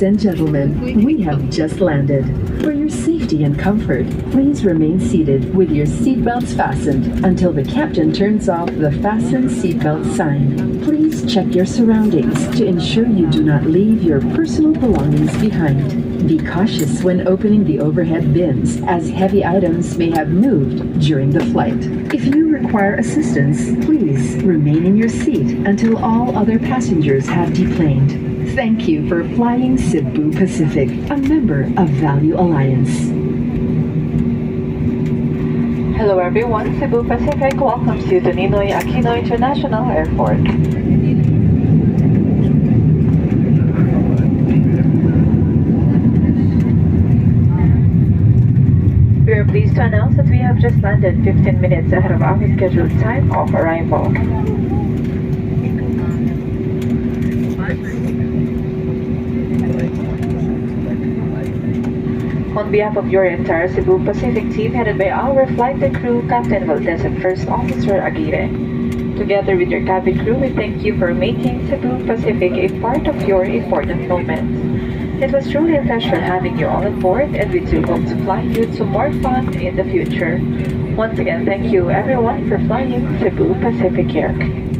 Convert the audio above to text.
Ladies and gentlemen, we have just landed. For your safety and comfort, please remain seated with your seatbelts fastened until the captain turns off the fasten seatbelt sign. Please check your surroundings to ensure you do not leave your personal belongings behind. Be cautious when opening the overhead bins, as heavy items may have moved during the flight. If you require assistance, please remain in your seat until all other passengers have deplaned. Thank you for flying Cebu Pacific, a member of Value Alliance. Hello everyone, Cebu Pacific welcomes you to Ninoy Aquino International Airport. We are pleased to announce that we have just landed 15 minutes ahead of our scheduled time of arrival. On behalf of your entire Cebu Pacific team headed by our flight and crew, Captain Valdez and First Officer Aguirre. Together with your cabin crew, we thank you for making Cebu Pacific a part of your important moments. It was truly a pleasure having you all on board, and we do hope to fly you to more fun in the future. Once again, thank you everyone for flying Cebu Pacific Air.